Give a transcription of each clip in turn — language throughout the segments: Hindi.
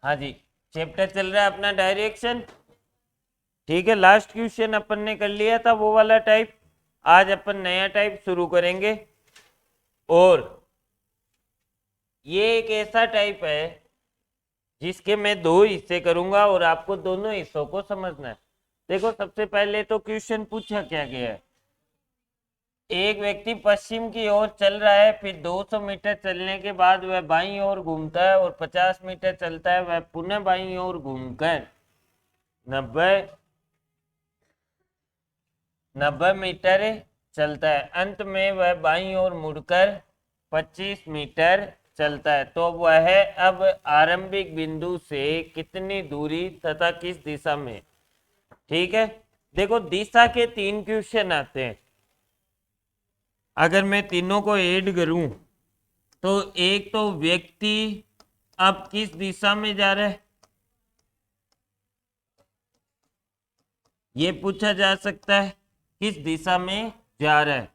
हाँ जी, चैप्टर चल रहा है अपना डायरेक्शन। ठीक है, लास्ट क्वेश्चन अपन ने कर लिया था वो वाला टाइप। आज अपन नया टाइप शुरू करेंगे। और ये एक ऐसा टाइप है जिसके मैं दो हिस्से करूंगा और आपको दोनों हिस्सों को समझना है। देखो, सबसे पहले तो क्वेश्चन पूछा क्या गया है। एक व्यक्ति पश्चिम की ओर चल रहा है, फिर 200 मीटर चलने के बाद वह बाईं ओर घूमता है और 50 मीटर चलता है, वह पुनः बाईं ओर घूमकर 90 मीटर चलता है। अंत में वह बाईं ओर मुड़कर 25 मीटर चलता है। तो वह अब आरंभिक बिंदु से कितनी दूरी तथा किस दिशा में। ठीक है, देखो दिशा के तीन क्वेश्चन आते हैं। अगर मैं तीनों को ऐड करूं तो एक तो व्यक्ति अब किस दिशा में जा रहा है ये पूछा जा सकता है, किस दिशा में जा रहा है।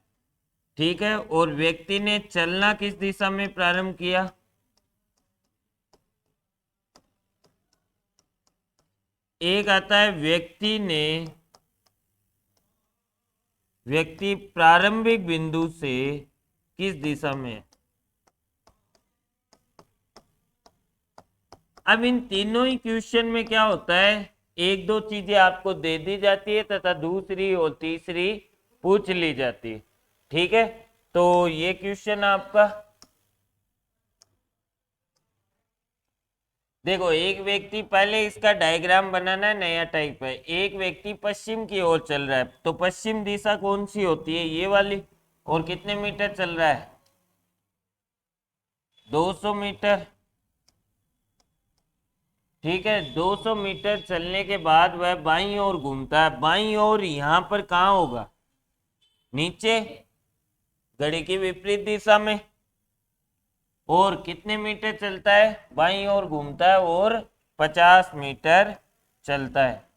ठीक है, और व्यक्ति ने चलना किस दिशा में प्रारंभ किया। एक आता है व्यक्ति प्रारंभिक बिंदु से किस दिशा में है। अब इन तीनों ही क्वेश्चन में क्या होता है, एक दो चीजें आपको दे दी जाती है तथा दूसरी और तीसरी पूछ ली जाती है। ठीक है, तो ये क्वेश्चन आपका देखो, एक व्यक्ति, पहले इसका डायग्राम बनाना है, नया टाइप है। एक व्यक्ति पश्चिम की ओर चल रहा है, तो पश्चिम दिशा कौन सी होती है, ये वाली। और कितने मीटर चल रहा है, 200 मीटर। ठीक है, 200 मीटर चलने के बाद वह बाईं ओर घूमता है। बाईं ओर यहां पर कहाँ होगा, नीचे, घड़ी की विपरीत दिशा में। और कितने मीटर चलता है, बाईं ओर घूमता है और 50 मीटर चलता है।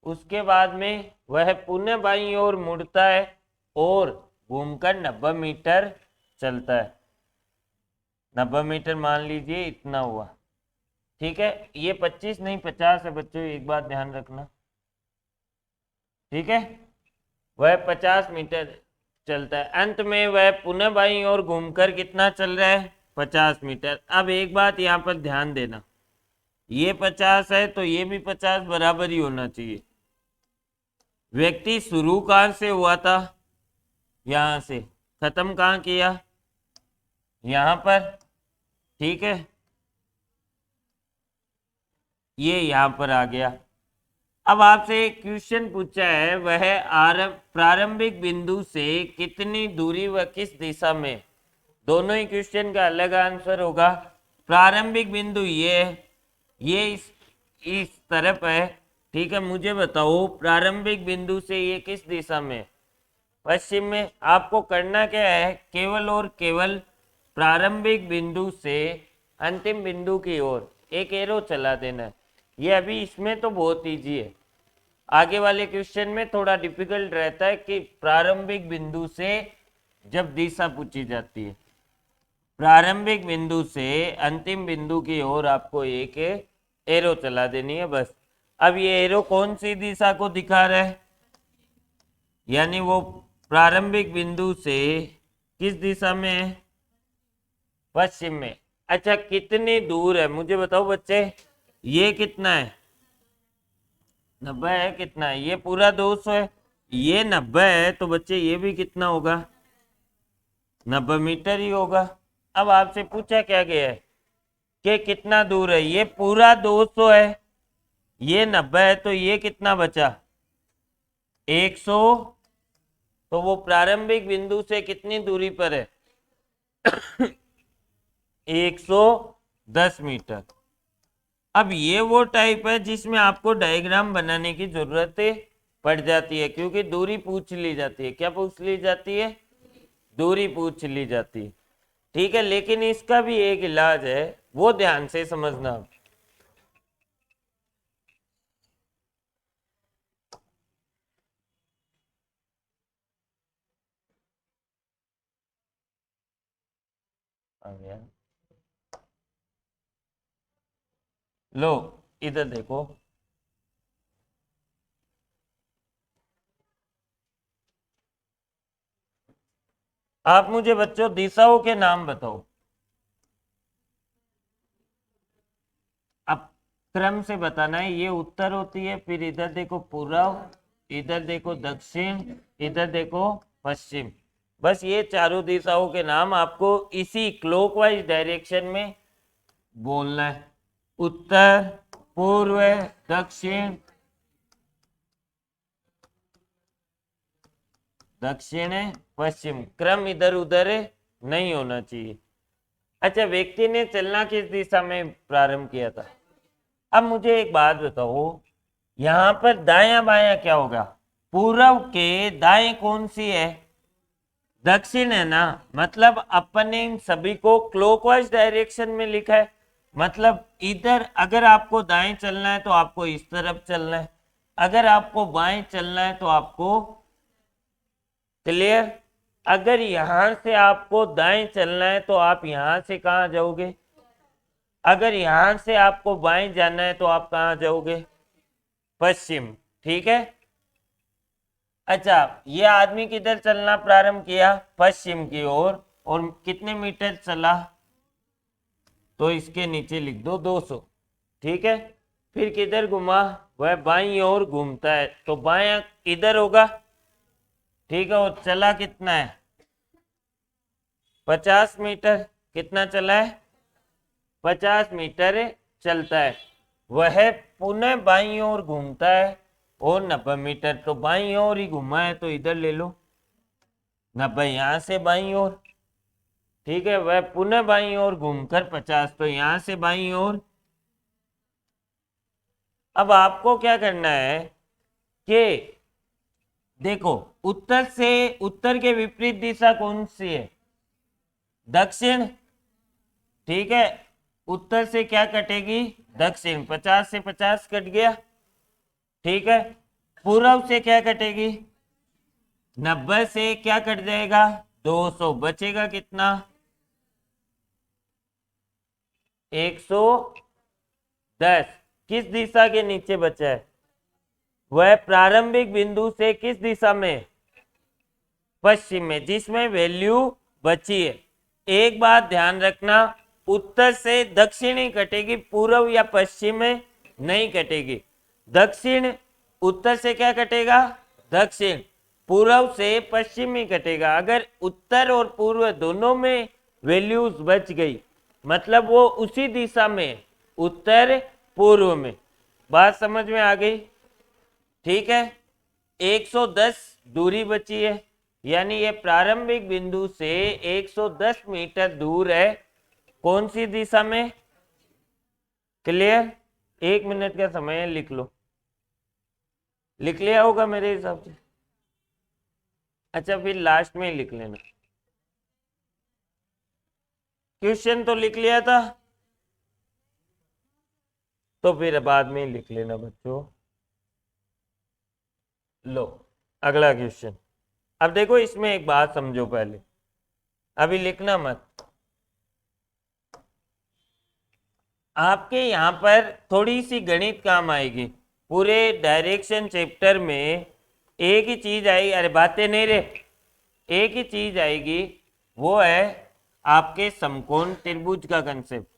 उसके बाद में वह पुनः बाईं ओर मुड़ता है और घूमकर 90 मीटर चलता है। 90 मीटर मान लीजिए इतना हुआ। ठीक है, ये 25 नहीं 50 है बच्चों, एक बात ध्यान रखना। ठीक है, वह 50 मीटर चलता है। अंत में वह पुनः बाईं ओर घूमकर कितना चल रहा है, 50 मीटर। अब एक बात यहाँ पर ध्यान देना, ये 50 है तो ये भी 50 बराबर ही होना चाहिए। व्यक्ति शुरू कहाँ से हुआ था, यहां से। खत्म कहाँ किया, यहां पर। ठीक है, ये यहां पर आ गया। अब आपसे एक क्वेश्चन पूछा है, वह प्रारंभिक बिंदु से कितनी दूरी व किस दिशा में। दोनों ही क्वेश्चन का अलग आंसर होगा। प्रारंभिक बिंदु ये है, ये इस तरफ है। ठीक है, मुझे बताओ प्रारंभिक बिंदु से ये किस दिशा में, पश्चिम में। आपको करना क्या है, केवल और केवल प्रारंभिक बिंदु से अंतिम बिंदु की ओर एक एरो चला देना है। ये अभी इसमें तो बहुत इजी है, आगे वाले क्वेश्चन में थोड़ा डिफिकल्ट रहता है कि प्रारंभिक बिंदु से जब दिशा पूछी जाती है, प्रारंभिक बिंदु से अंतिम बिंदु की ओर आपको एक एरो चला देनी है बस। अब ये एरो कौन सी दिशा को दिखा रहा है, यानी वो प्रारंभिक बिंदु से किस दिशा में है, पश्चिम में। अच्छा, कितनी दूर है मुझे बताओ बच्चे, ये कितना है, 90 है। कितना है, ये पूरा 200 है। ये 90 है तो बच्चे ये भी कितना होगा, 90 मीटर ही होगा। अब आपसे पूछा क्या गया है कि कितना दूर है, ये पूरा 200 है, ये 90 है, तो ये कितना बचा, 100। तो वो प्रारंभिक बिंदु से कितनी दूरी पर है, 110 मीटर। अब ये वो टाइप है जिसमें आपको डायग्राम बनाने की जरूरत पड़ जाती है, क्योंकि दूरी पूछ ली जाती है। क्या पूछ ली जाती है, दूरी पूछ ली जाती है। ठीक है, लेकिन इसका भी एक इलाज है, वो ध्यान से समझना। आ गया। लो इधर देखो, आप मुझे बच्चों दिशाओं के नाम बताओ। अब क्रम से बताना है, ये उत्तर होती है, फिर इधर देखो पूर्व, इधर देखो दक्षिण, इधर देखो पश्चिम। बस ये चारों दिशाओं के नाम आपको इसी क्लॉकवाइज डायरेक्शन में बोलना है। उत्तर, पूर्व, दक्षिण, दक्षिण, पश्चिम। क्रम इधर उधर नहीं होना चाहिए। अच्छा, व्यक्ति ने चलना किस दिशा में प्रारंभ किया था? अब मुझे एक बात बताओ, यहां पर दायां बायां क्या होगा? पूर्व के दाएं कौन सी है? दक्षिण है ना। मतलब अपने इन सभी को क्लॉकवाइज डायरेक्शन में लिखा है। मतलब इधर अगर आपको दाएं चलना है तो आपको इस तरफ चलना है, अगर आपको बाएं चलना है तो आपको, क्लियर? अगर यहां से आपको दाएं चलना है तो आप यहां से कहां जाओगे? अगर यहां से आपको बाएं जाना है तो आप कहां जाओगे? पश्चिम। ठीक है। अच्छा, ये आदमी किधर चलना प्रारंभ किया? पश्चिम की ओर। और कितने मीटर चला? तो इसके नीचे लिख दो 200। ठीक है। फिर किधर घुमा? वह बाईं ओर घूमता है, तो बायां इधर होगा। ठीक है। और चला कितना है? 50 मीटर। कितना चला है? 50 मीटर चलता है। वह पुनः बाईं ओर घूमता है और 90 मीटर, तो बाईं ओर ही घुमा है, तो इधर ले लो 90, यहां से बाईं ओर। ठीक है। वह पुनः बाईं ओर घूमकर 50, तो यहां से बाईं ओर। अब आपको क्या करना है कि देखो, उत्तर से, उत्तर के विपरीत दिशा कौन सी है? दक्षिण। ठीक है। उत्तर से क्या कटेगी? दक्षिण। 50 से 50 कट गया। ठीक है। पूर्व से क्या कटेगी? 90 से क्या कट जाएगा? 200। बचेगा कितना? 110। किस दिशा के नीचे बचा है? वह प्रारंभिक बिंदु से किस दिशा में? पश्चिम में, जिसमें वैल्यू बची है। एक बात ध्यान रखना, उत्तर से दक्षिण ही कटेगी, पूर्व या पश्चिम में नहीं कटेगी। दक्षिण, उत्तर से क्या कटेगा? दक्षिण। पूर्व से पश्चिम ही कटेगा। अगर उत्तर और पूर्व दोनों में वैल्यूज बच गई, मतलब वो उसी दिशा में, उत्तर पूर्व में। बात समझ में आ गई? ठीक है। 110 दूरी बची है, यानी ये प्रारंभिक बिंदु से 110 मीटर दूर है। कौन सी दिशा में? क्लियर? 1 मिनट का समय है, लिख लो। लिख लिया होगा मेरे हिसाब से। अच्छा, फिर लास्ट में ही लिख लेना। क्वेश्चन तो लिख लिया था, तो फिर बाद में ही लिख लेना बच्चों। लो अगला क्वेश्चन। अब देखो, इसमें एक बात समझो पहले, अभी लिखना मत। आपके यहाँ पर थोड़ी सी गणित काम आएगी। पूरे डायरेक्शन चैप्टर में एक ही चीज आएगी, अरे बातें नहीं रे, एक ही चीज आएगी, वो है आपके समकोण त्रिभुज का कंसेप्ट।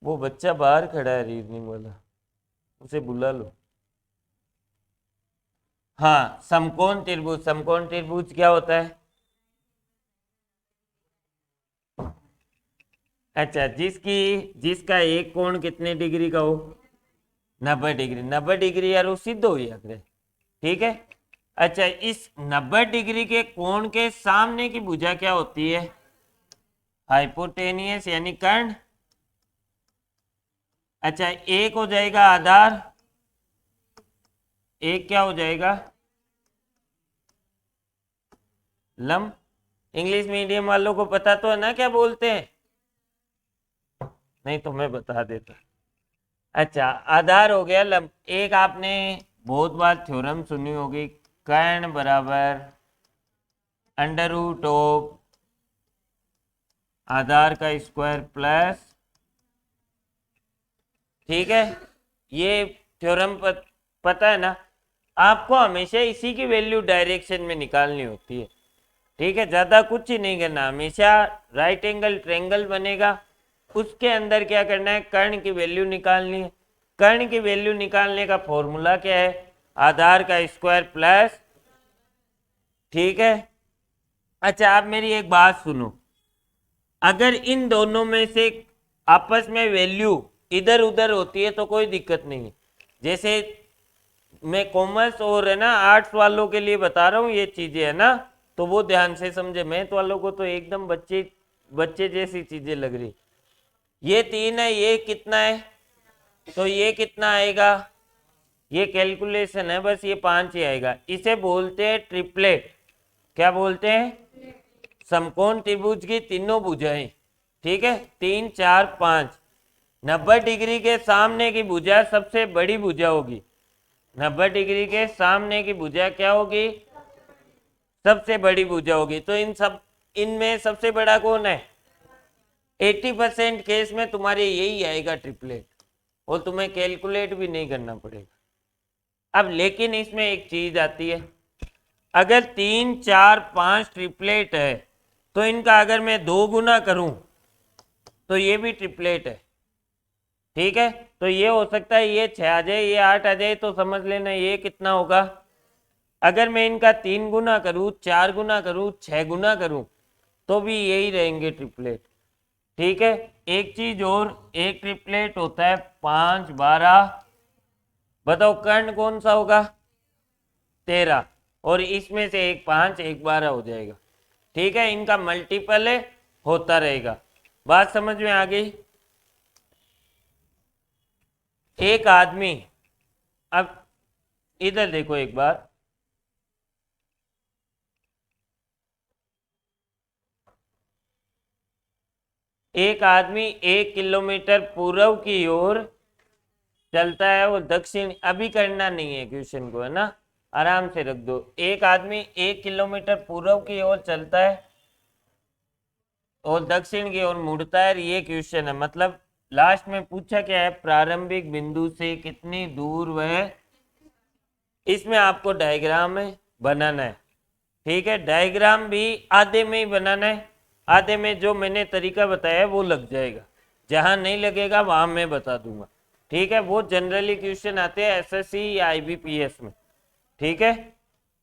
वो बच्चा बाहर खड़ा है रीजनिंग वाला, उसे बुला लो। हाँ, समकोण त्रिभुज। समकोण त्रिभुज क्या होता है? अच्छा, जिसका एक कोण कितने डिग्री का हो? 90 डिग्री। 90 डिग्री यार वो सिद्ध हो गया। ठीक है। अच्छा, इस 90 डिग्री के कोण के सामने की भुजा क्या होती है? हाइपोटेनियस, यानी कर्ण। अच्छा, एक हो जाएगा आधार, एक क्या हो जाएगा? लंब। इंग्लिश मीडियम वालों को पता तो है ना क्या बोलते हैं? नहीं तो मैं बता देता। अच्छा, आधार हो गया, लंब। एक आपने बहुत बार थ्योरम सुनी होगी, कर्ण बराबर अंडर रूट ऑफ आधार का स्क्वायर प्लस, ठीक है, ये थ्योरम पता है ना। आपको हमेशा इसी की वैल्यू डायरेक्शन में निकालनी होती है, ठीक है, ज्यादा कुछ ही नहीं करना। हमेशा राइट एंगल ट्रायंगल बनेगा, उसके अंदर क्या करना है, कर्ण की वैल्यू निकालनी है। कर्ण की वैल्यू निकालने का फॉर्मूला क्या है, आधार का स्क्वायर प्लस, ठीक है। अच्छा, आप मेरी एक बात सुनो, अगर इन दोनों में से आपस में वैल्यू इधर उधर होती है तो कोई दिक्कत नहीं है। जैसे मैं कॉमर्स और है ना आर्ट्स वालों के लिए बता रहा हूँ ये चीजें, है ना, तो वो ध्यान से समझे। मैथ वालों को तो एकदम बच्चे बच्चे जैसी चीजें लग रही। ये 3 है, ये कितना है, तो ये कितना आएगा, ये कैलकुलेशन है बस, ये 5 ही आएगा। इसे बोलते हैं ट्रिपलेट। क्या बोलते हैं, समकोण त्रिभुज की तीनों भुजाएं, ठीक है, 3 4 5। 90 डिग्री के सामने की भुजा सबसे बड़ी भुजा होगी। 90 डिग्री के सामने की भुजा क्या होगी, सबसे बड़ी भुजा होगी। तो इनमें सबसे बड़ा कौन है, 80% केस में तुम्हारे यही आएगा ट्रिपलेट, और तुम्हें कैलकुलेट भी नहीं करना पड़ेगा। अब लेकिन इसमें एक चीज आती है, अगर 3 4 5 ट्रिपलेट है तो इनका अगर मैं 2 गुना करूं तो ये भी ट्रिपलेट है, ठीक है। तो ये हो सकता है ये 6 आ जाए, ये 8 आ जाए, तो समझ लेना ये कितना होगा। अगर मैं इनका 3 गुना करूं, 4 गुना करूं, 6 गुना करूं, तो भी यही रहेंगे ट्रिपलेट, ठीक है। एक चीज और, एक ट्रिपलेट होता है 5 12। बताओ कर्ण कौन सा होगा, 13, और इसमें से एक 5 एक 12 हो जाएगा, ठीक है। इनका मल्टीपल होता रहेगा। बात समझ में आ गई। एक आदमी, अब इधर देखो एक बार, एक आदमी 1 किलोमीटर पूर्व की ओर चलता है, वो दक्षिण, अभी करना नहीं है क्वेश्चन को, है ना, आराम से रख दो। एक आदमी 1 किलोमीटर पूर्व की ओर चलता है और दक्षिण की ओर मुड़ता है, ये क्वेश्चन है। मतलब लास्ट में पूछा क्या है, प्रारंभिक बिंदु से कितनी दूर वह, इसमें आपको डायग्राम बनाना है, ठीक है। डायग्राम भी आधे में ही बनाना है, आधे में जो मैंने तरीका बताया वो लग जाएगा, जहां नहीं लगेगा वहां मैं बता दूंगा, ठीक है। वो जनरली क्वेश्चन आते हैं एसएससी या आईबीपीएस में, ठीक है।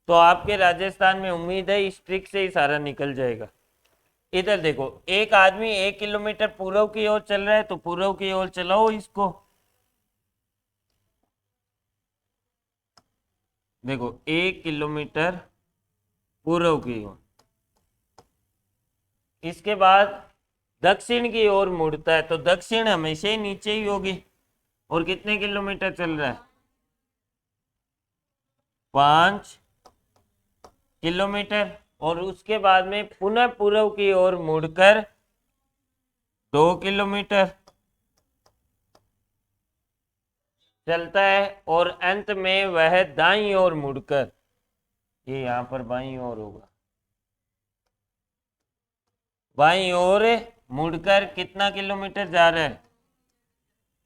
तो आपके राजस्थान में उम्मीद है इस ट्रिक से ही सारा निकल जाएगा। इधर देखो, एक आदमी 1 किलोमीटर पूर्व की ओर चल रहा है, तो पूर्व की ओर चलाओ इसको। देखो 1 किलोमीटर पूर्व की ओर, इसके बाद दक्षिण की ओर मुड़ता है, तो दक्षिण हमेशा ही नीचे ही होगी। और कितने किलोमीटर चल रहा है, 5 किलोमीटर। और उसके बाद में पुनः पूर्व की ओर मुड़कर 2 किलोमीटर चलता है, और अंत में वह दाईं ओर मुड़कर, ये यहां पर बाईं ओर होगा, बाईं ओर मुड़कर कितना किलोमीटर जा रहा है,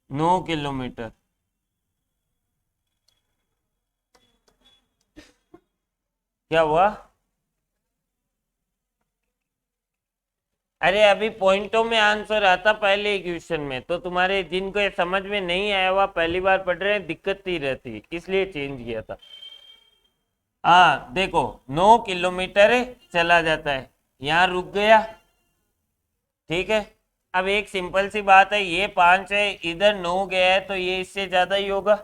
9 किलोमीटर। क्या हुआ, अरे अभी पॉइंटों में आंसर आता पहले ही क्वेश्चन में, तो तुम्हारे जिनको ये समझ में नहीं आया हुआ पहली बार पढ़ रहे हैं, दिक्कत ही रहती, इसलिए चेंज किया था। हाँ देखो, 9 किलोमीटर चला जाता है, यहाँ रुक गया, ठीक है। अब एक सिंपल सी बात है, ये 5 है, इधर 9 गया है, तो ये इससे ज्यादा ही होगा।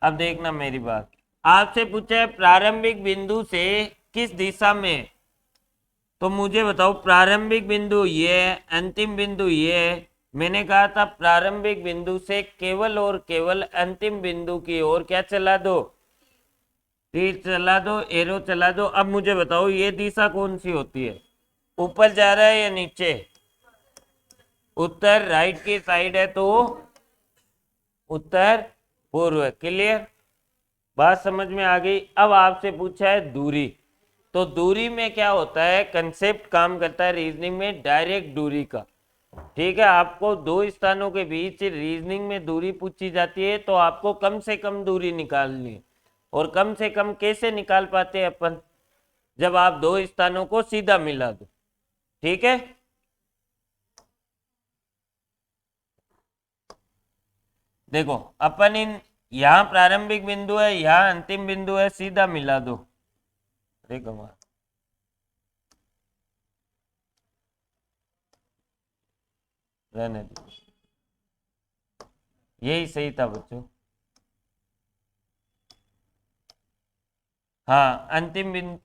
अब देखना मेरी बात, आपसे पूछा है प्रारंभिक बिंदु से किस दिशा में, तो मुझे बताओ प्रारंभिक बिंदु ये है, अंतिम बिंदु ये है। मैंने कहा था प्रारंभिक बिंदु से केवल और केवल अंतिम बिंदु की ओर क्या चला दो, तीर चला दो, एरो चला दो। अब मुझे बताओ ये दिशा कौन सी होती है, ऊपर जा रहा है या नीचे, उत्तर राइट की साइड है तो उत्तर पूर्व। क्लियर, बात समझ में आ गई। अब आपसे पूछा है दूरी, तो दूरी में क्या होता है, कंसेप्ट काम करता है रीजनिंग में डायरेक्ट दूरी का। ठीक है, आपको दो स्थानों के बीच रीजनिंग में दूरी पूछी जाती है तो आपको कम से कम दूरी निकालनी है। और कम से कम कैसे निकाल पाते हैं अपन, जब आप दो स्थानों को सीधा मिला दो। ठीक है, देखो अपन इन, यहाँ प्रारंभिक बिंदु है, यहाँ अंतिम बिंदु है, सीधा मिला दो। देखो रहने दो, यही सही था बच्चों। हाँ अंतिम बिंदु,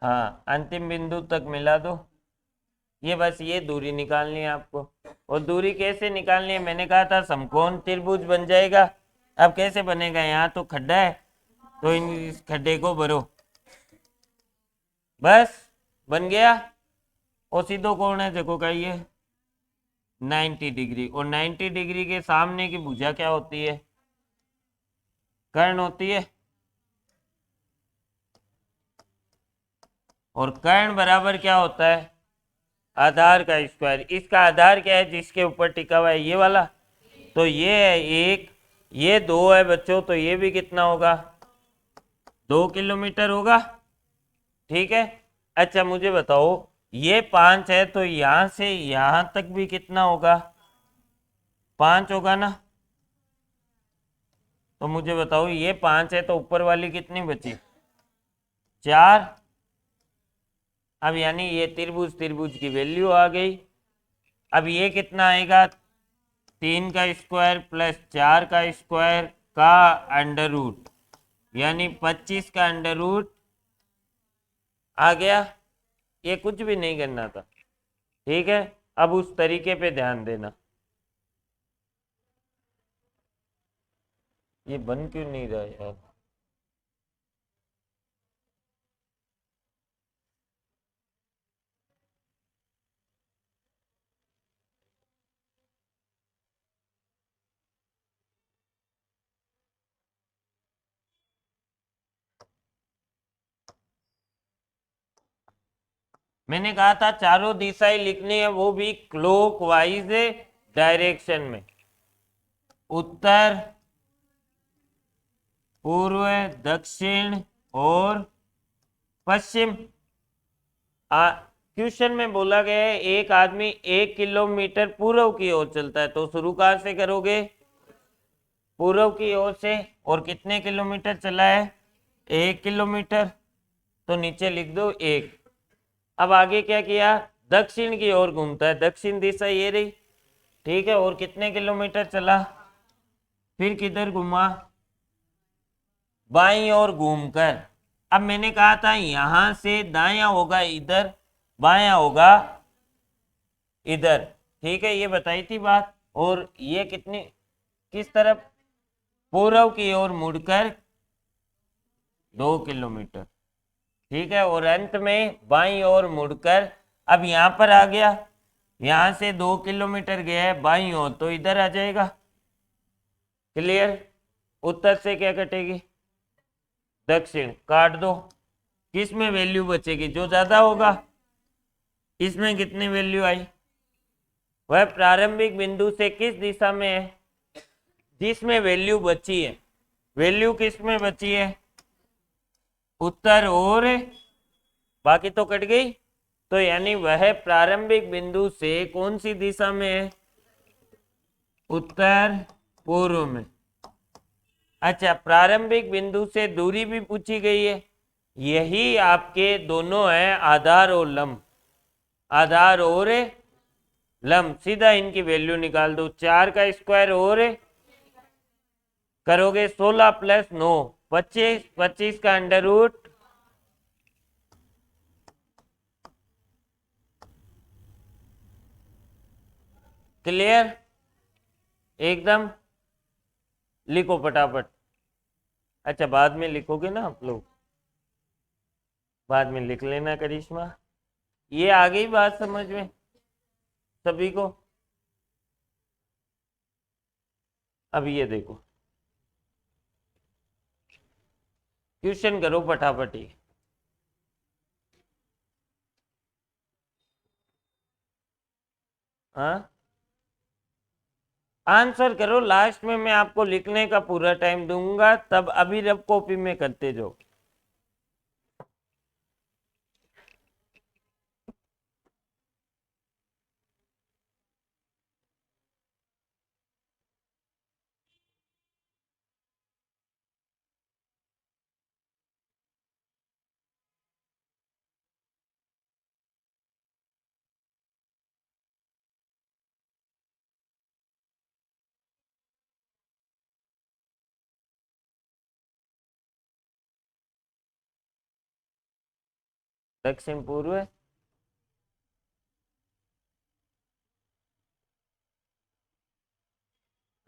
हाँ अंतिम बिंदु तक मिला दो। ये बस ये दूरी निकालनी है आपको। और दूरी कैसे निकालनी है, मैंने कहा था समकोण त्रिभुज बन जाएगा। अब कैसे बनेगा, यहाँ तो खड्डा है तो इस खड्डे को भरो, बस बन गया। और सीधो कोण है देखो का ये 90 डिग्री, और 90 डिग्री के सामने की भुजा क्या होती है, कर्ण होती है। और कर्ण बराबर क्या होता है, आधार का स्क्वायर। इसका आधार क्या है जिसके ऊपर टिका हुआ है, ये वाला। तो ये है एक, ये दो है बच्चों, तो ये भी कितना होगा, 2 किलोमीटर होगा। ठीक है, अच्छा मुझे बताओ ये 5 है तो यहां से यहां तक भी कितना होगा, 5 होगा ना। तो मुझे बताओ ये 5 है तो ऊपर वाली कितनी बची, 4। अब यानी ये त्रिभुज त्रिभुज की वैल्यू आ गई। अब ये कितना आएगा, 3 का स्क्वायर प्लस 4 का स्क्वायर का अंडर रूट, यानी 25 का अंडर रूट आ गया। ये कुछ भी नहीं करना था। ठीक है, अब उस तरीके पे ध्यान देना। ये बन क्यों नहीं रहा यार, मैंने कहा था चारों दिशाएं लिखनी है, वो भी क्लॉकवाइज डायरेक्शन में, उत्तर पूर्व दक्षिण और पश्चिम। क्वेश्चन में बोला गया है एक आदमी 1 किलोमीटर पूर्व की ओर चलता है, तो शुरू कहाँ से करोगे, पूर्व की ओर से। और कितने किलोमीटर चला है, 1 किलोमीटर, तो नीचे लिख दो 1। अब आगे क्या किया, दक्षिण की ओर घूमता है, दक्षिण दिशा ये रही। ठीक है, और कितने किलोमीटर चला, फिर किधर घुमा, बाईं ओर घूमकर। अब मैंने कहा था यहां से दायां होगा इधर, बायां होगा इधर। ठीक है, ये बताई थी बात। और ये कितनी, किस तरफ, पूर्व की ओर मुड़कर 2 किलोमीटर। ठीक है, और अंत में बाईं ओर मुड़कर, अब यहां पर आ गया, यहां से 2 किलोमीटर गया है बाईं ओर, तो इधर आ जाएगा। क्लियर, उत्तर से क्या कटेगी, दक्षिण काट दो। किस में वैल्यू बचेगी, जो ज्यादा होगा। इसमें कितनी वैल्यू आई, वह प्रारंभिक बिंदु से किस दिशा में है, जिसमें वैल्यू बची है। वैल्यू किस में बची है, उत्तर और बाकी तो कट गई। तो यानी वह प्रारंभिक बिंदु से कौन सी दिशा में है, उत्तर पूर्व में। अच्छा, प्रारंभिक बिंदु से दूरी भी पूछी गई है। यही आपके दोनों है आधार और लंब, आधार और लंब। सीधा इनकी वैल्यू निकाल दो, 4 का स्क्वायर और करोगे 16 प्लस 9 25, 25 का अंडर रूट, क्लियर, एकदम। लिखो फटाफट। अच्छा बाद में लिखोगे ना आप लोग, बाद में लिख लेना करिश्मा। ये आ गई बात समझ में सभी को। अब ये देखो, क्वेश्चन करो फटाफटी। हाँ, आंसर करो, लास्ट में मैं आपको लिखने का पूरा टाइम दूंगा, तब अभी रफ कॉपी में करते जाओ। दक्षिण पूर्व,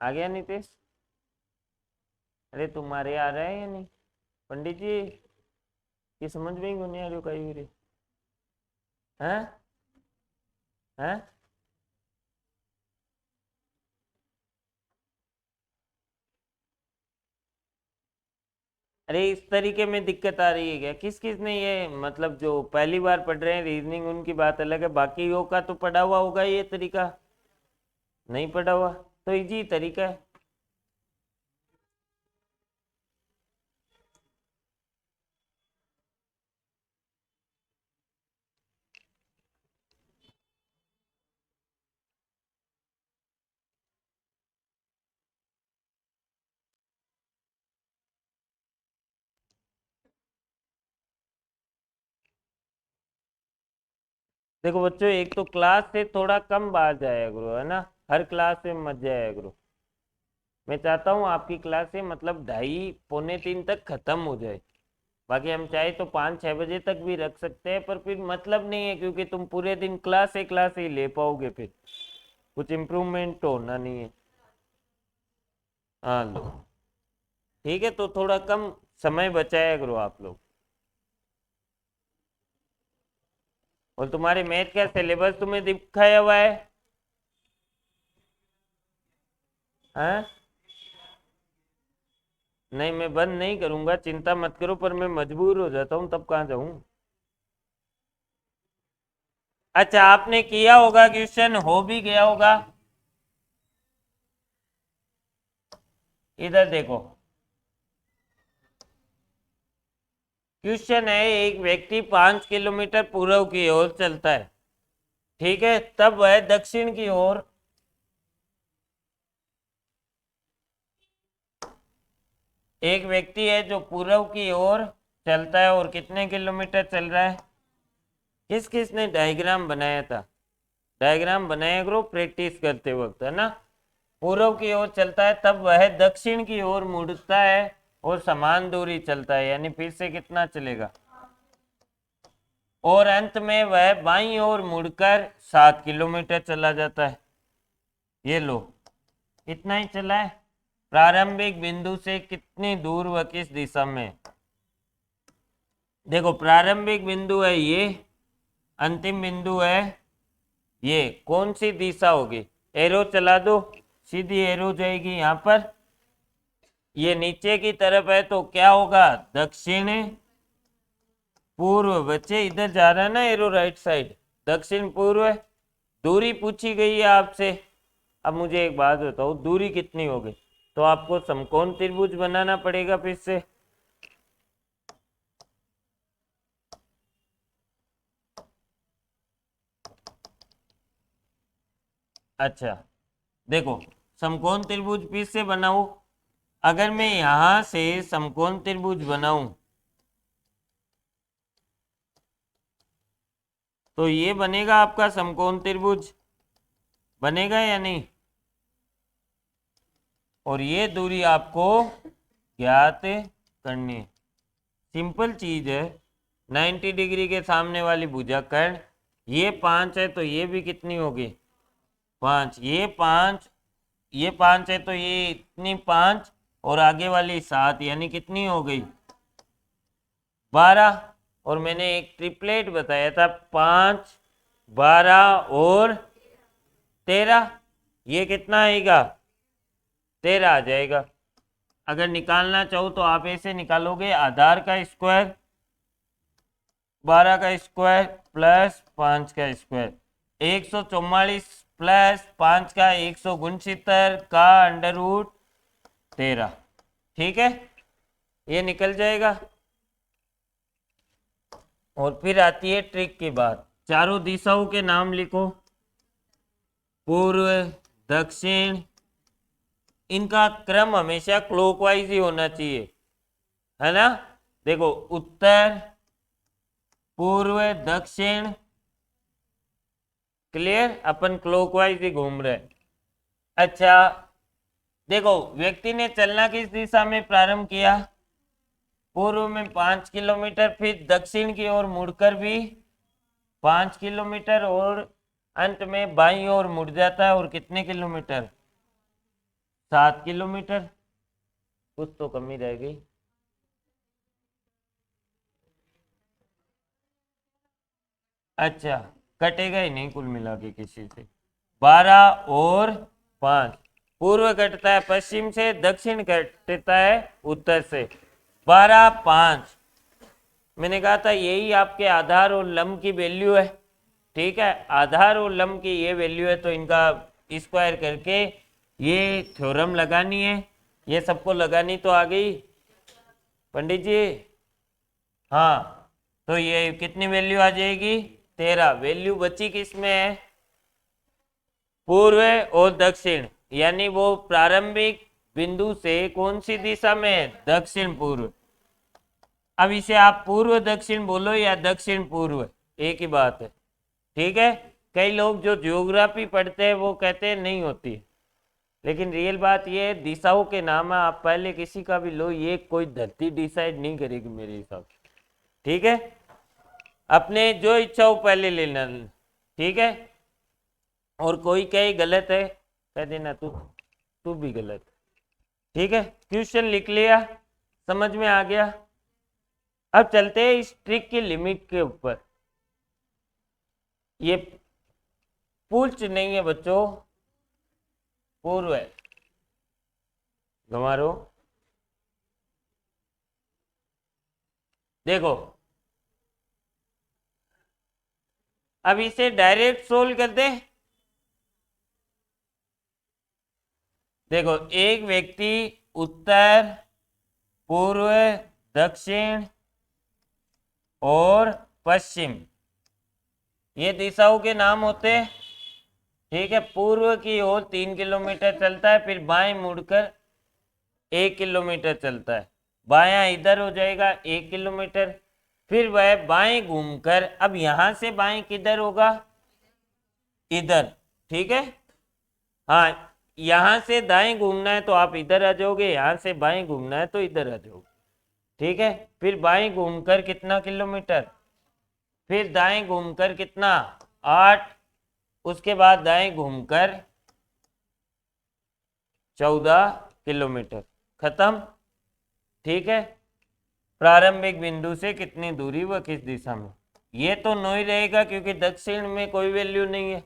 आ गया नीतीश? अरे तुम्हारे आ रहा है या नहीं पंडित जी? ये समझ में ही नहीं आ रही कहीं भी? हैं? हैं? अरे इस तरीके में दिक्कत आ रही है क्या? किस किस ने ये, मतलब जो पहली बार पढ़ रहे हैं रीजनिंग उनकी बात अलग है, बाकी योग का तो पढ़ा हुआ होगा ये तरीका। नहीं पढ़ा हुआ तो इजी तरीका है। देखो बच्चों, एक तो क्लास से थोड़ा कम बाहर जाया करो, है ना, हर क्लास में मत जाया करो। मैं चाहता हूँ आपकी क्लासें मतलब 2:30 पौने 3 तक खत्म हो जाए। बाकी हम चाहे तो 5-6 बजे तक भी रख सकते हैं, पर फिर मतलब नहीं है, क्योंकि तुम पूरे दिन क्लास ही ले पाओगे, फिर कुछ इम्प्रूवमेंट तो होना नहीं है। हाँ लो, ठीक है, तो थोड़ा कम समय बचाया करो आप लोग। और तुम्हारे मैथ का सिलेबस तुम्हें दिखाया हुआ है? हाँ? नहीं, मैं बंद नहीं करूंगा, चिंता मत करो, पर मैं मजबूर हो जाता हूँ तब कहाँ जाऊँ। अच्छा, आपने किया होगा, क्वेश्चन हो भी गया होगा। इधर देखो, क्वेश्चन है, एक व्यक्ति 5 किलोमीटर पूर्व की ओर चलता है, ठीक है, तब वह दक्षिण की ओर एक व्यक्ति है जो पूर्व की ओर चलता है, और कितने किलोमीटर चल रहा है? किस किस ने डायग्राम बनाया था? डायग्राम बनाया करो प्रैक्टिस करते वक्त, है ना। पूर्व की ओर चलता है, तब वह दक्षिण की ओर मुड़ता है और समान दूरी चलता है, यानी फिर से कितना चलेगा, और अंत में वह बाईं ओर मुड़कर 7 किलोमीटर चला जाता है। ये लो, इतना ही चला है। प्रारंभिक बिंदु से कितनी दूर व किस दिशा में? देखो, प्रारंभिक बिंदु है ये, अंतिम बिंदु है ये, कौन सी दिशा होगी? एरो चला दो, सीधी एरो जाएगी यहाँ पर, ये नीचे की तरफ है, तो क्या होगा? दक्षिण पूर्व। बच्चे इधर जा रहा है ना एरो, राइट साइड, दक्षिण पूर्व। दूरी पूछी गई है आपसे। अब मुझे एक बात बताओ, दूरी कितनी होगी? तो आपको समकोण त्रिभुज बनाना पड़ेगा फिर से। अच्छा, देखो, समकोण त्रिभुज फिर से बनाऊं। अगर मैं यहां से समकोण त्रिभुज बनाऊं, तो ये बनेगा आपका समकोण त्रिभुज, बनेगा या नहीं? और ये दूरी आपको ज्ञात करनी है। सिंपल चीज है। 90 डिग्री के सामने वाली भुजाकर्ण, ये 5 है, तो ये भी कितनी होगी? 5। ये 5, ये 5 है, तो ये इतनी 5, और आगे वाली 7, यानी कितनी हो गई? 12। और मैंने एक ट्रिपलेट बताया था, 5, 12 और 13, ये कितना आएगा? 13 आ जाएगा। अगर निकालना चाहो तो आप ऐसे निकालोगे, आधार का स्क्वायर 12 का स्क्वायर प्लस 5 का स्क्वायर, 144 प्लस 5 का 169 का अंडर रूट 13। ठीक है, ये निकल जाएगा। और फिर आती है ट्रिक की बात, चारों दिशाओं के नाम लिखो, पूर्व, दक्षिण, इनका क्रम हमेशा क्लॉकवाइज ही होना चाहिए, है ना। देखो, उत्तर, पूर्व, दक्षिण, क्लियर, अपन क्लॉकवाइज ही घूम रहे। अच्छा, देखो, व्यक्ति ने चलना किस दिशा में प्रारंभ किया, पूर्व में 5 किलोमीटर, फिर दक्षिण की ओर मुड़कर भी 5 किलोमीटर, और अंत में बाईं ओर मुड़ जाता है, और कितने किलोमीटर, 7 किलोमीटर। कुछ तो कमी रह गई। अच्छा, कटेगा ही नहीं कुल मिला के किसी से। 12 और 5, पूर्व कटता है पश्चिम से, दक्षिण कटता है उत्तर से। 12, 5, मैंने कहा था यही आपके आधार और लंब की वैल्यू है। ठीक है, आधार और लंब की ये वैल्यू है, तो इनका स्क्वायर करके ये थ्योरम लगानी है। ये सबको लगानी तो आ गई पंडित जी। हाँ, तो ये कितनी वैल्यू आ जाएगी, 13। वैल्यू बची किस में है, पूर्व और दक्षिण, यानी वो प्रारंभिक बिंदु से कौन सी दिशा में है, दक्षिण पूर्व। अब इसे आप पूर्व दक्षिण बोलो या दक्षिण पूर्व, एक ही बात है। ठीक है, कई लोग जो ज्योग्राफी पढ़ते हैं वो कहते हैं नहीं होती, लेकिन रियल बात ये है, दिशाओं के नाम है, आप पहले किसी का भी लो, ये कोई धरती डिसाइड नहीं करेगी मेरे हिसाब से। ठीक है, अपने जो इच्छा हो पहले लेना। ठीक है, और कोई कहे गलत है, कह देना तू भी गलत। ठीक है, क्वेश्चन लिख लिया, समझ में आ गया। अब चलते हैं इस ट्रिक की लिमिट के ऊपर। ये पूछ नहीं है बच्चों, पूर्व है, गंवारो। देखो, अब इसे डायरेक्ट सोल्व कर दे। देखो, एक व्यक्ति उत्तर, पूर्व, दक्षिण और पश्चिम, ये दिशाओं के नाम होते हैं। ठीक है, पूर्व की ओर 3 किलोमीटर चलता है, फिर बाएं मुड़कर 1 किलोमीटर चलता है, बायां इधर हो जाएगा 1 किलोमीटर, फिर वह बाएं घूमकर, अब यहां से बाएं किधर होगा, इधर। ठीक है, हाँ, यहां से दाएं घूमना है तो आप इधर आ जाओगे, यहां से बाएं घूमना है तो इधर आ जाओगे। ठीक है, फिर बाएं घूमकर कितना किलोमीटर, फिर दाएं घूमकर कितना, 8, उसके बाद दाएं घूमकर 14 किलोमीटर, खत्म। ठीक है, प्रारंभिक बिंदु से कितनी दूरी व किस दिशा में, ये तो नो ही रहेगा क्योंकि दक्षिण में कोई वैल्यू नहीं है।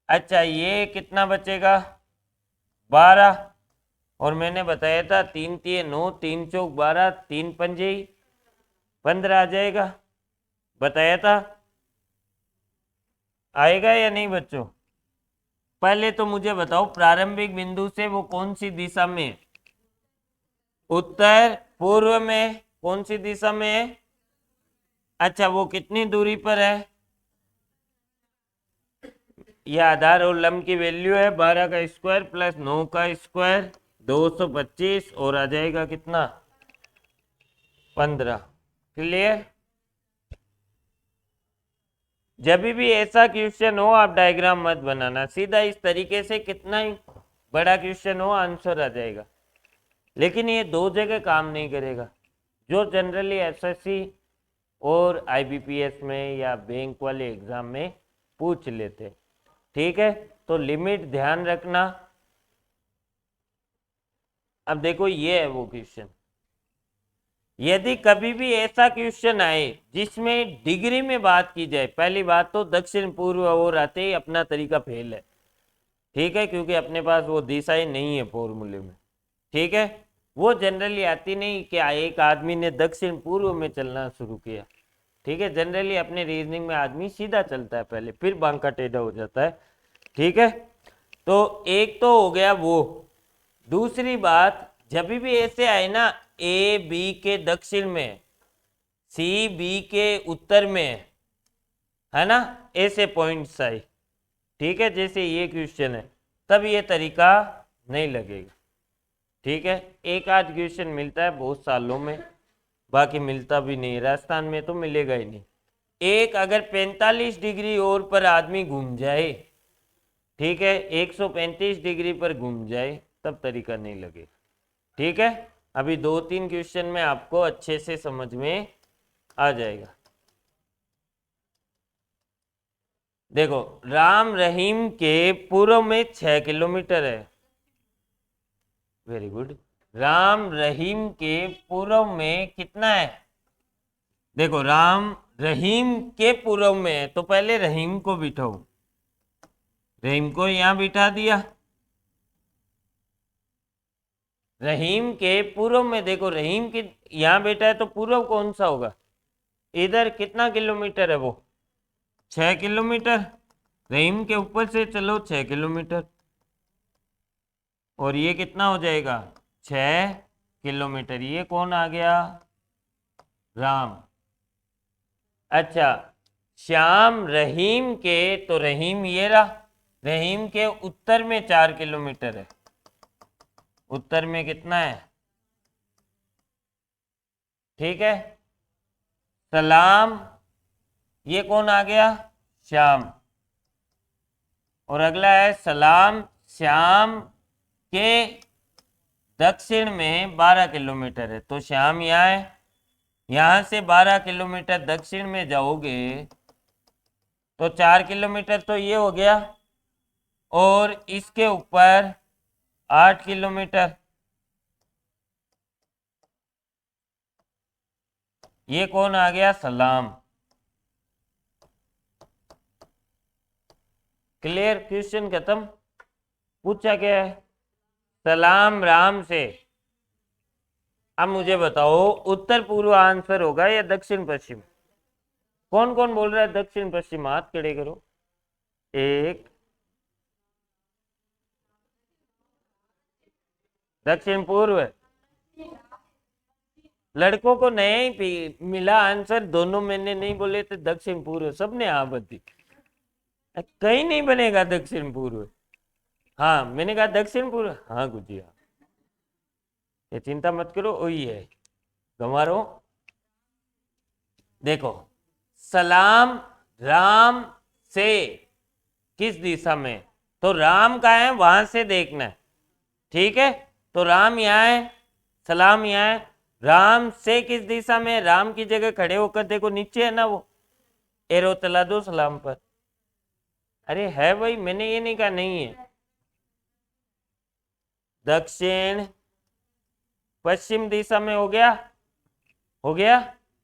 अच्छा, ये कितना बचेगा, 12, और मैंने बताया था 3 तिये 9, 3 चौक 12, 3 पंजे 15 आ जाएगा, बताया था। आएगा या नहीं बच्चों, पहले तो मुझे बताओ प्रारंभिक बिंदु से वो कौन सी दिशा में है, उत्तर पूर्व में, कौन सी दिशा में है। अच्छा, वो कितनी दूरी पर है, यह आधार और लंब की वैल्यू है, 12 का स्क्वायर प्लस 9 का स्क्वायर 225, और आ जाएगा कितना, 15। क्लियर। जब भी ऐसा क्वेश्चन हो आप डायग्राम मत बनाना, सीधा इस तरीके से कितना ही बड़ा क्वेश्चन हो आंसर आ जाएगा, लेकिन ये दो जगह काम नहीं करेगा, जो जनरली एसएससी और आईबीपीएस में या बैंक वाले एग्जाम में पूछ लेते। ठीक है, तो लिमिट ध्यान रखना। अब देखो, ये है वो क्वेश्चन, यदि कभी भी ऐसा क्वेश्चन आए जिसमें डिग्री में बात की जाए, पहली बात तो दक्षिण पूर्व और आते ही अपना तरीका फेल है। ठीक है, क्योंकि अपने पास वो दिशा ही नहीं है फॉर्मूले में। ठीक है, वो जनरली आती नहीं कि एक आदमी ने दक्षिण पूर्व में चलना शुरू किया। ठीक है, जनरली अपने रीजनिंग में आदमी सीधा चलता है पहले, फिर बांका टेढ़ा हो जाता है। ठीक है, तो एक तो हो गया वो। दूसरी बात, जब भी ऐसे आए ना, ए बी के दक्षिण में, सी बी के उत्तर में, है ना, ऐसे पॉइंट्स आए, ठीक है, जैसे ये क्वेश्चन है, तब ये तरीका नहीं लगेगा। ठीक है, एक आध क्वेश्चन मिलता है बहुत सालों में, बाकी मिलता भी नहीं, राजस्थान में तो मिलेगा ही नहीं। एक अगर 45 डिग्री और पर आदमी घूम जाए, ठीक है, 135 डिग्री पर घूम जाए, तब तरीका नहीं लगेगा। ठीक है, अभी 2-3 क्वेश्चन में आपको अच्छे से समझ में आ जाएगा। देखो, राम रहीम के पूर्व में 6 किलोमीटर है। Very good. राम रहीम के पूर्व में कितना है? देखो, राम रहीम के पूर्व में है, तो पहले रहीम को बिठाओ, रहीम को यहां बिठा दिया। रहीम के पूर्व में देखो, रहीम के यहां बैठा है, तो पूर्व कौन सा होगा? इधर कितना किलोमीटर है वो? 6 किलोमीटर। रहीम के ऊपर से चलो 6 किलोमीटर, और ये कितना हो जाएगा? 6 किलोमीटर। ये कौन आ गया? राम। अच्छा, श्याम रहीम के, तो रहीम ये रहा, रहीम के उत्तर में 4 किलोमीटर है। उत्तर में कितना है? ठीक है, सलाम, ये कौन आ गया? श्याम। और अगला है सलाम, श्याम के दक्षिण में 12 किलोमीटर है, तो श्याम यहाँ है, यहां से 12 किलोमीटर दक्षिण में जाओगे तो 4 किलोमीटर तो ये हो गया, और इसके ऊपर 8 किलोमीटर। ये कौन आ गया? सलाम। क्लियर? क्वेश्चन खत्म। पूछा क्या है? सलाम राम से। अब मुझे बताओ, उत्तर पूर्व आंसर होगा या दक्षिण पश्चिम? कौन कौन बोल रहा है दक्षिण पश्चिम? हाथ खड़े करो। एक, दक्षिण पूर्व। लड़कों को नया ही मिला आंसर, दोनों मैंने नहीं बोले थे, दक्षिण पूर्व सबने हाँ बती। कहीं नहीं बनेगा दक्षिण पूर्व। हाँ, मैंने कहा दक्षिण पूर्व, हाँ गुजिया, ये चिंता मत करो, वही है गंवारो। देखो, सलाम राम से किस दिशा में, तो राम का है वहां से देखना है। ठीक है, तो राम यहाँ है, सलाम यहाँ है, राम से किस दिशा में? राम की जगह खड़े होकर देखो, नीचे है ना वो, एरो चला दो सलाम पर। अरे है भाई, मैंने ये नहीं कहा नहीं है। दक्षिण पश्चिम दिशा में हो गया, हो गया।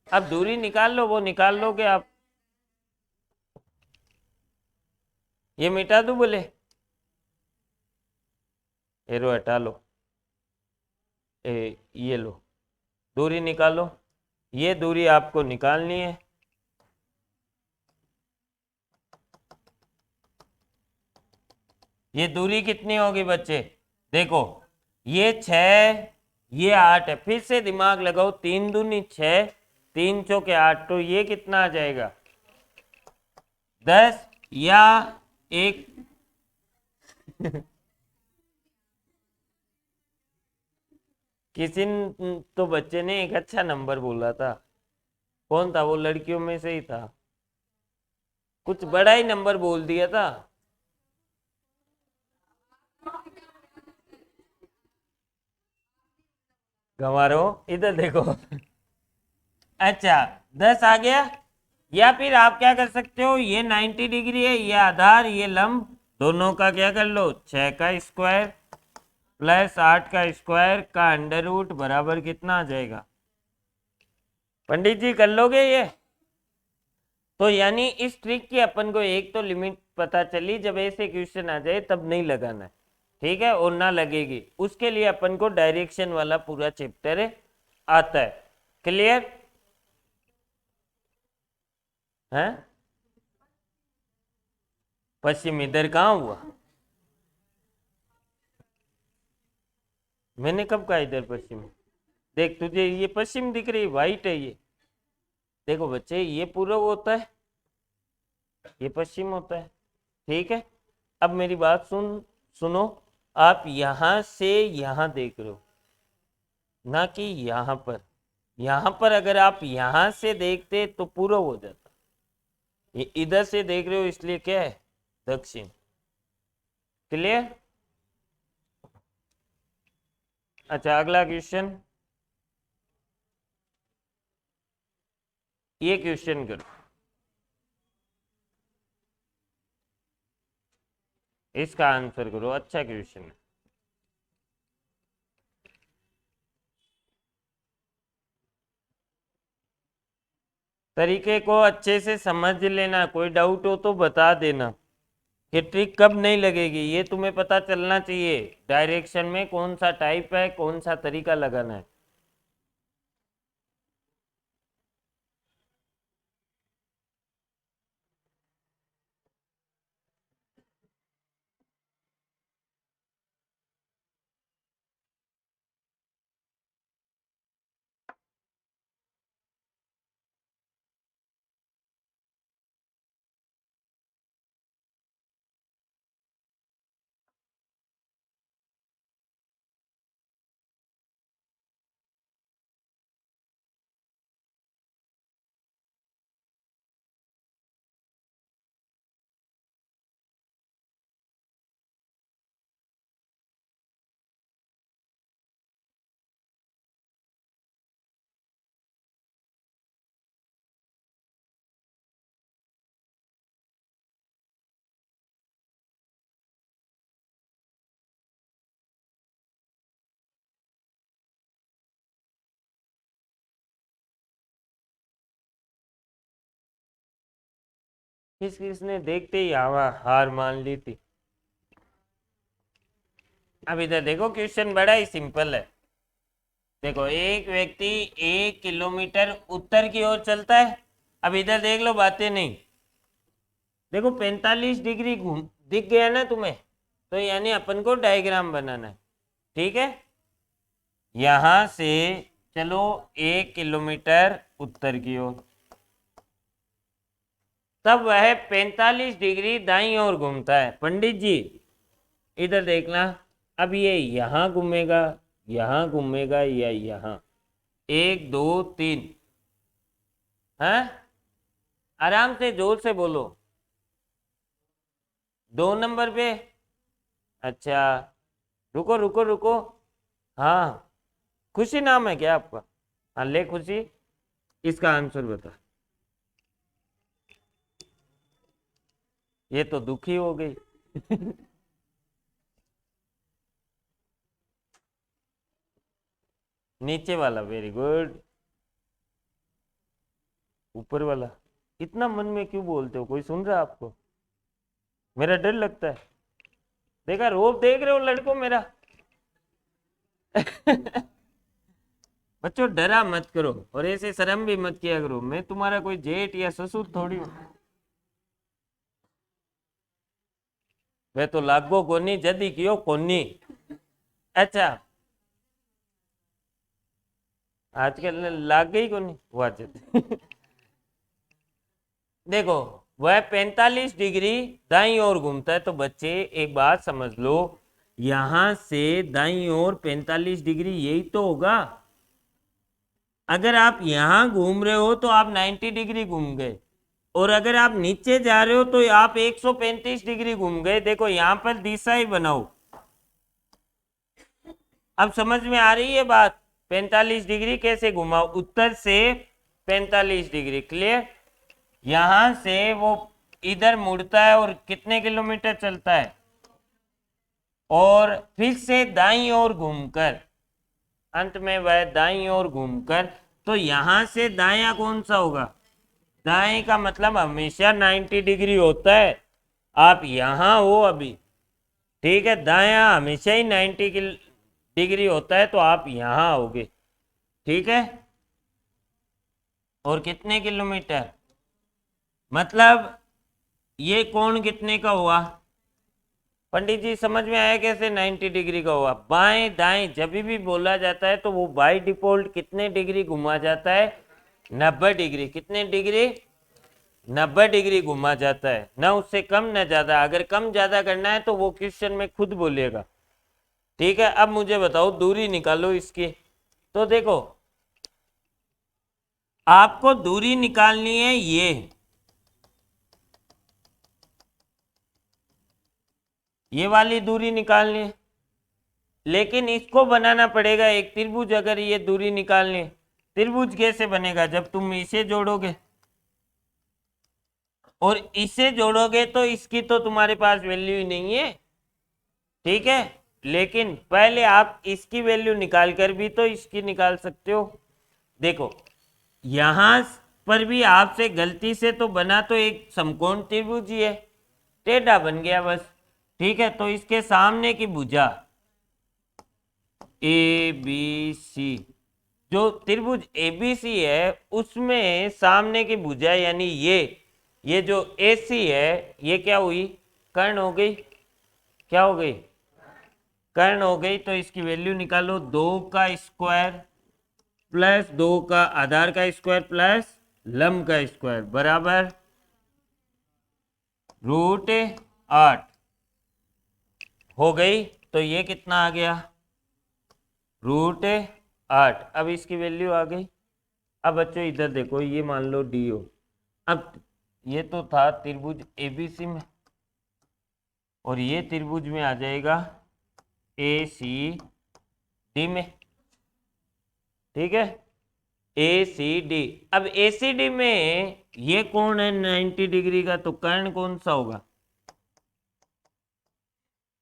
अब दूरी निकाल लो, वो निकाल लोगे आप। ये मिटा दो बोले, एरो हटा लो, ये लो, दूरी निकालो। ये दूरी आपको निकालनी है। ये दूरी कितनी होगी बच्चे? देखो, ये 6, ये 8 है। फिर से दिमाग लगाओ, 3 दूनी 6, 3 चौके 8, तो ये कितना आ जाएगा? 10 या 1। किसी तो बच्चे ने एक अच्छा नंबर बोला था, कौन था वो? लड़कियों में से ही था, कुछ बड़ा ही नंबर बोल दिया था। गंवारो इधर देखो। अच्छा, 10 आ गया। या फिर आप क्या कर सकते हो, ये 90 डिग्री है, ये आधार, ये लंब, दोनों का क्या कर लो? 6 का स्क्वायर प्लस 8 का स्क्वायर का अंडर रूट बराबर कितना आ जाएगा? पंडित जी कर लोगे ये? तो यानी इस ट्रिक की अपन को एक तो लिमिट पता चली, जब ऐसे क्वेश्चन आ जाए तब नहीं लगाना है, ठीक है, और ना लगेगी, उसके लिए अपन को डायरेक्शन वाला पूरा चैप्टर आता है। क्लियर है? पश्चिम इधर कहाँ हुआ? मैंने कब कहा इधर पश्चिम? देख तुझे ये पश्चिम दिख रही है, वाइट है ये। देखो बच्चे, ये पूर्व होता है, ये पश्चिम होता है, ठीक है। अब मेरी बात सुनो, आप यहां से यहां देख रहे हो, ना कि यहां पर। यहां पर अगर आप यहां से देखते तो पूर्व हो जाता, ये इधर से देख रहे हो इसलिए क्या है, दक्षिण। क्लियर? अच्छा, अगला क्वेश्चन, ये क्वेश्चन करो, इसका आंसर करो, अच्छा क्वेश्चन है। तरीके को अच्छे से समझ लेना, कोई डाउट हो तो बता देना कि ट्रिक कब नहीं लगेगी, ये तुम्हें पता चलना चाहिए। डायरेक्शन में कौन सा टाइप है, कौन सा तरीका लगाना है। किसने देखते ही हार मान ली थी। अब इधर देखो, क्वेश्चन बड़ा ही सिंपल है। देखो, एक व्यक्ति 1 किलोमीटर उत्तर की ओर चलता है। अब इधर देख लो, बातें नहीं। देखो 45 डिग्री घूम दिख गया ना तुम्हें, तो यानी अपन को डायग्राम बनाना है, ठीक है। यहां से चलो 1 किलोमीटर उत्तर की ओर, तब वह 45 डिग्री दाईं ओर घूमता है। पंडित जी इधर देखना, अब ये यहां घूमेगा, यहां घूमेगा या यहां, 1 2 3, है? आराम से जोर से बोलो। 2 नंबर पे? अच्छा, रुको रुको रुको। हाँ, खुशी नाम है क्या आपका? हाँ, ले खुशी, इसका आंसर बता। ये तो दुखी हो गई। नीचे वाला, वेरी गुड। ऊपर वाला, इतना मन में क्यों बोलते हो? कोई सुन रहा है आपको? मेरा डर लगता है। देखा, रोब देख रहे हो लड़कों मेरा। बच्चों, डरा मत करो और ऐसे शर्म भी मत किया करो, मैं तुम्हारा कोई जेठ या ससुर थोड़ी हूँ। वे तो लागो कोनी जदी कियो कोनी। अच्छा, आजकल लाग गई कोनी वाच। देखो, वह 45 डिग्री दाईं ओर घूमता है, तो बच्चे एक बात समझ लो, यहां से दाईं ओर 45 डिग्री यही तो होगा। अगर आप यहां घूम रहे हो तो आप 90 डिग्री घूम गए, और अगर आप नीचे जा रहे हो तो आप 135 डिग्री घूम गए। देखो, यहां पर दिशा ही बनाओ। अब समझ में आ रही है बात? 45 डिग्री कैसे घुमाओ? उत्तर से 45 डिग्री। क्लियर? यहां से वो इधर मुड़ता है और कितने किलोमीटर चलता है, और फिर से दाईं ओर घूमकर, अंत में वह दाईं ओर घूमकर, तो यहां से दायां कौन सा होगा? दाएं का मतलब हमेशा 90 डिग्री होता है। आप यहाँ हो अभी, ठीक है, दायां हमेशा ही 90 डिग्री होता है, तो आप यहाँ आओगे, ठीक है। और कितने किलोमीटर, मतलब ये कोण कितने का हुआ पंडित जी, समझ में आया कैसे 90 डिग्री का हुआ। बाएं दाएं जब भी बोला जाता है तो वो बाय डिफॉल्ट कितने डिग्री घुमा जाता है, 90 डिग्री। कितने डिग्री, 90 डिग्री घुमा जाता है, ना उससे कम ना ज्यादा। अगर कम ज्यादा करना है तो वो क्वेश्चन में खुद बोलेगा, ठीक है। अब मुझे बताओ दूरी निकालो इसकी। तो देखो आपको दूरी निकालनी है, ये वाली दूरी निकालनी है, लेकिन इसको बनाना पड़ेगा एक त्रिभुज। अगर ये दूरी निकालनी है, त्रिभुज कैसे बनेगा, जब तुम इसे जोड़ोगे और इसे जोड़ोगे तो इसकी तो तुम्हारे पास वैल्यू ही नहीं है, ठीक है। लेकिन पहले आप इसकी वैल्यू निकाल कर भी तो इसकी निकाल सकते हो। देखो यहां पर भी आपसे गलती से तो बना तो एक समकोण त्रिभुज ही है, टेढ़ा बन गया बस, ठीक है। तो इसके सामने की भुजा ए बी सी, जो त्रिभुज एबीसी है उसमें सामने की भुजा यानी ये जो एसी है, ये क्या हुई, कर्ण हो गई। क्या हो गई, कर्ण हो गई। तो इसकी वैल्यू निकालो, 2 का स्क्वायर प्लस 2 का आधार का स्क्वायर प्लस लंब का स्क्वायर बराबर √8 हो गई। तो ये कितना आ गया, √8। अब इसकी वैल्यू आ गई। अब बच्चों इधर देखो, ये मान लो डी हो। अब ये तो था त्रिभुज एबीसी में, और ये त्रिभुज में आ जाएगा ए सी डी में, ठीक है, ए सी डी। अब ए सी डी में ये कौन है 90 डिग्री का, तो कर्ण कौन सा होगा,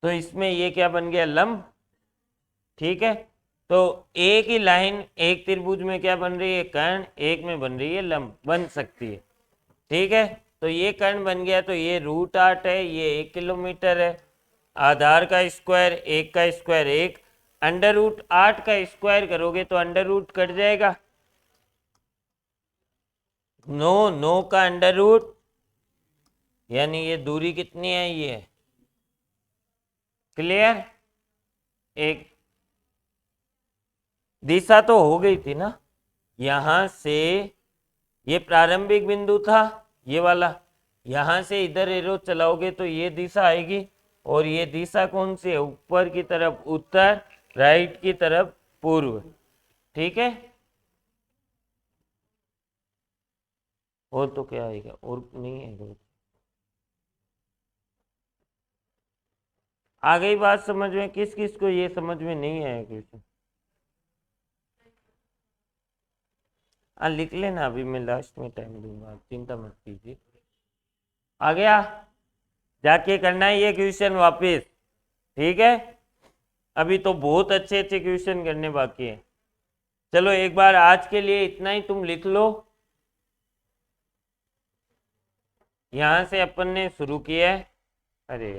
तो इसमें ये क्या बन गया, लंब, ठीक है। तो एक ही लाइन एक त्रिभुज में क्या बन रही है, कर्ण, एक में बन रही है लंब, बन सकती है, ठीक है। तो ये कर्ण बन गया, तो ये √8 है, ये 1 किलोमीटर है। आधार का स्क्वायर, 1 का स्क्वायर 1, √8 का स्क्वायर करोगे तो अंडर रूट कट जाएगा, 9 का अंडर रूट, यानी ये दूरी कितनी है, ये क्लियर। एक दिशा तो हो गई थी ना, यहां से ये प्रारंभिक बिंदु था ये वाला, यहां से इधर एरो चलाओगे तो ये दिशा आएगी, और ये दिशा कौन सी है, ऊपर की तरफ उत्तर, राइट की तरफ पूर्व, ठीक है। और तो क्या आएगा, और नहीं आएगा। आ गई बात समझ में, किस किस को ये समझ में नहीं आया क्वेश्चन, लिख लेना, अभी मैं लास्ट में टाइम दूंगा, आप चिंता मत कीजिए। आ गया, जाके करना है ये क्वेश्चन वापस, ठीक है। अभी तो बहुत अच्छे अच्छे क्वेश्चन करने बाकी हैं। चलो एक बार आज के लिए इतना ही तुम लिख लो। यहां से अपन ने शुरू किया है, अरे